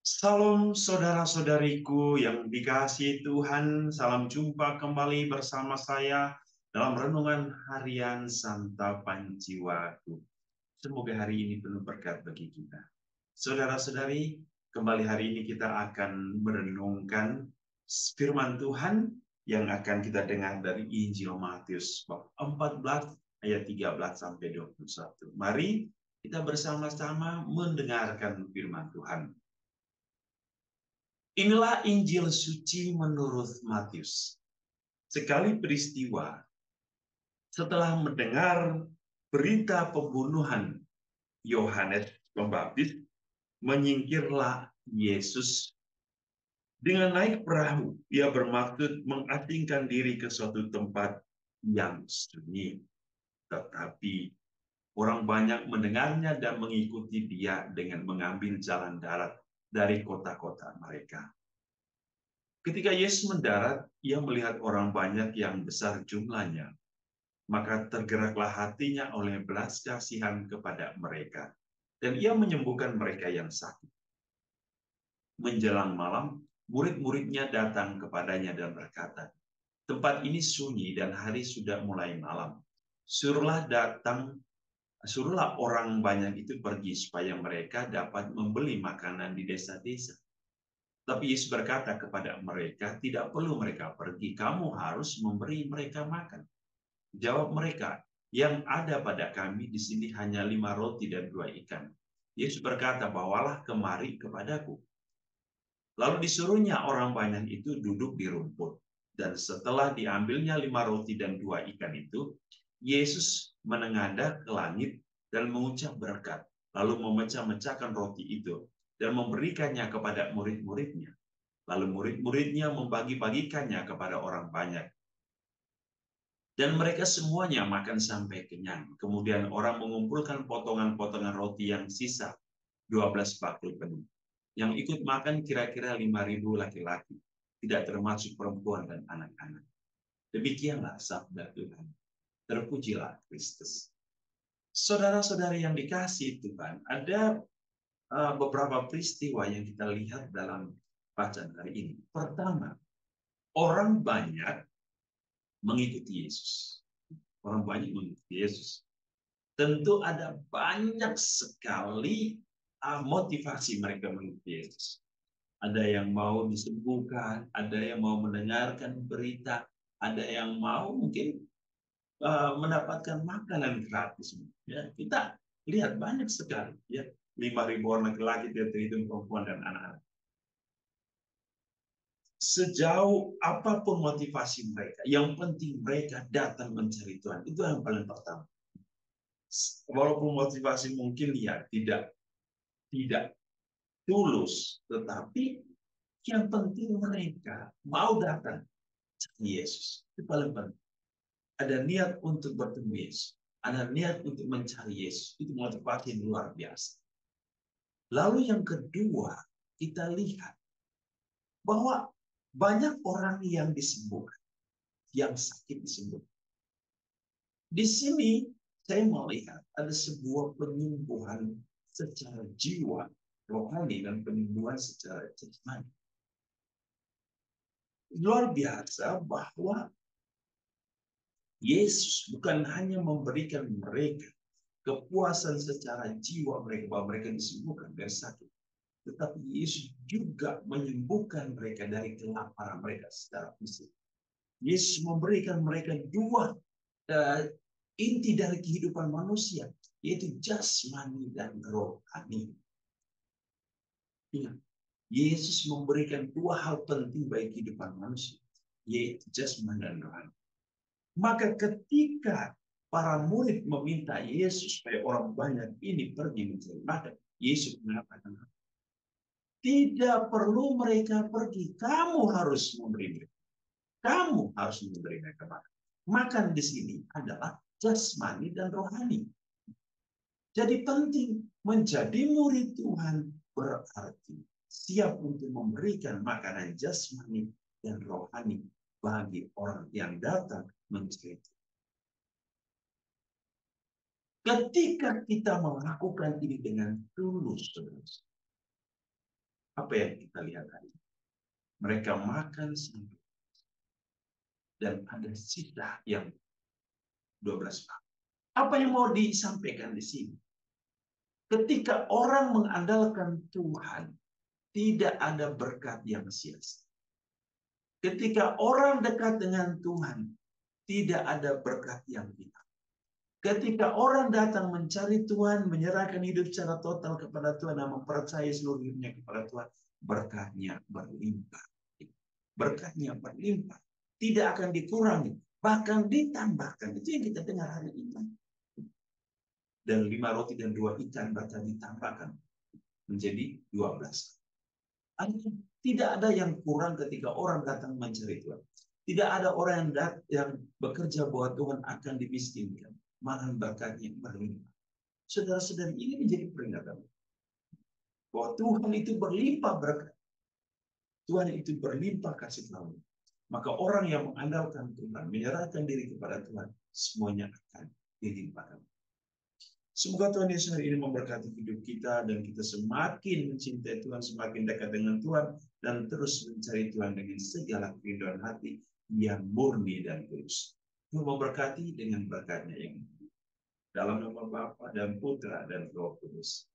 Salam saudara-saudariku yang dikasihi Tuhan, salam jumpa kembali bersama saya dalam renungan harian Santapan Jiwaku. Semoga hari ini penuh berkat bagi kita. Saudara-saudari, kembali hari ini kita akan merenungkan firman Tuhan yang akan kita dengar dari Injil Matius bab 14 ayat 13 sampai 21. Mari kita bersama-sama mendengarkan firman Tuhan. Inilah Injil suci menurut Matius. Sekali peristiwa, setelah mendengar berita pembunuhan Yohanes Pembaptis, menyingkirlah Yesus. Dengan naik perahu, ia bermaksud mengasingkan diri ke suatu tempat yang sunyi. Tetapi orang banyak mendengarnya dan mengikuti dia dengan mengambil jalan darat dari kota-kota mereka. Ketika Yesus mendarat, ia melihat orang banyak yang besar jumlahnya. Maka tergeraklah hatinya oleh belas kasihan kepada mereka. Dan ia menyembuhkan mereka yang sakit. Menjelang malam, murid-muridnya datang kepadanya dan berkata, "Tempat ini sunyi dan hari sudah mulai malam. Suruhlah orang banyak itu pergi supaya mereka dapat membeli makanan di desa-desa." Tapi Yesus berkata kepada mereka, tidak perlu mereka pergi, kamu harus memberi mereka makan. Jawab mereka, yang ada pada kami di sini hanya 5 roti dan 2 ikan. Yesus berkata, bawalah kemari kepadaku. Lalu disuruhnya orang banyak itu duduk di rumput. Dan setelah diambilnya 5 roti dan 2 ikan itu, Yesus menengadah ke langit dan mengucap berkat, lalu memecah-mecahkan roti itu dan memberikannya kepada murid-muridnya. Lalu murid-muridnya membagi-bagikannya kepada orang banyak. Dan mereka semuanya makan sampai kenyang. Kemudian orang mengumpulkan potongan-potongan roti yang sisa, 12 bakul penuh. Yang ikut makan kira-kira 5.000 laki-laki, tidak termasuk perempuan dan anak-anak. Demikianlah sabda Tuhan. Terpujilah Kristus. Saudara-saudari yang dikasihi Tuhan, ada beberapa peristiwa yang kita lihat dalam bacaan hari ini. Pertama, orang banyak mengikuti Yesus. Orang banyak mengikuti Yesus. Tentu ada banyak sekali motivasi mereka mengikuti Yesus. Ada yang mau disembuhkan, ada yang mau mendengarkan berita, ada yang mau mungkin mendapatkan makanan gratis. Ya, kita lihat banyak sekali, ya, 5.000 orang laki-laki, tidak terhitung perempuan dan anak-anak. Sejauh apapun motivasi mereka, yang penting mereka datang mencari Tuhan. Itu yang paling pertama. Walaupun motivasi mungkin ya tidak tulus, tetapi yang penting mereka mau datang cari Yesus. Itu paling penting. Ada niat untuk bertemu Yesus, ada niat untuk mencari Yesus. Itu motivasi yang luar biasa. Lalu yang kedua, kita lihat bahwa banyak orang yang disembuhkan, yang sakit disembuhkan. Di sini saya melihat ada sebuah penyembuhan secara jiwa, rohani, dan penyembuhan secara jasmani. Luar biasa bahwa Yesus bukan hanya memberikan mereka kepuasan secara jiwa mereka, bahwa mereka disembuhkan dari sakit, tetapi Yesus juga menyembuhkan mereka dari kelaparan mereka secara fisik. Yesus memberikan mereka dua inti dari kehidupan manusia, yaitu jasmani dan rohani. Ingat, Yesus memberikan dua hal penting bagi kehidupan manusia, yaitu jasmani dan rohani. Maka ketika para murid meminta Yesus supaya orang banyak ini pergi mencari makan, Yesus mengatakan, tidak perlu mereka pergi, kamu harus memberi mereka. Kamu harus memberi mereka makan. Makan di sini adalah jasmani dan rohani. Jadi penting menjadi murid Tuhan berarti siap untuk memberikan makanan jasmani dan rohani bagi orang yang datang mencari. Ketika kita melakukan ini dengan tulus, Apa yang kita lihat hari ini? Mereka makan sampai dan ada sisa yang 12 paket. Apa yang mau disampaikan di sini? Ketika orang mengandalkan Tuhan, tidak ada berkat yang sia-sia. Ketika orang dekat dengan Tuhan, tidak ada berkat yang hilang. Ketika orang datang mencari Tuhan, menyerahkan hidup secara total kepada Tuhan, dan mempercayai seluruh hidupnya kepada Tuhan, berkatnya berlimpah. Berkatnya berlimpah. Tidak akan dikurangi, bahkan ditambahkan. Itu yang kita dengar hari ini. Dan 5 roti dan 2 ikan bahkan ditambahkan menjadi 12. Tidak ada yang kurang ketika orang datang mencari Tuhan. Tidak ada orang yang bekerja bahwa Tuhan akan dimiskinkan. Malah berkatnya berlimpah. Saudara-saudari, ini menjadi peringatan bahwa Tuhan itu berlimpah berkat. Tuhan itu berlimpah kasih karunia. Maka orang yang mengandalkan Tuhan, menyerahkan diri kepada Tuhan, semuanya akan dilimpahkan. Semoga Tuhan Yesus hari ini memberkati hidup kita dan kita semakin mencintai Tuhan, semakin dekat dengan Tuhan, dan terus mencari Tuhan dengan segala kerinduan hati yang murni dan tulus. Tuhan memberkati dengan berkatnya yang dalam nama Bapa dan Putra dan Roh Kudus.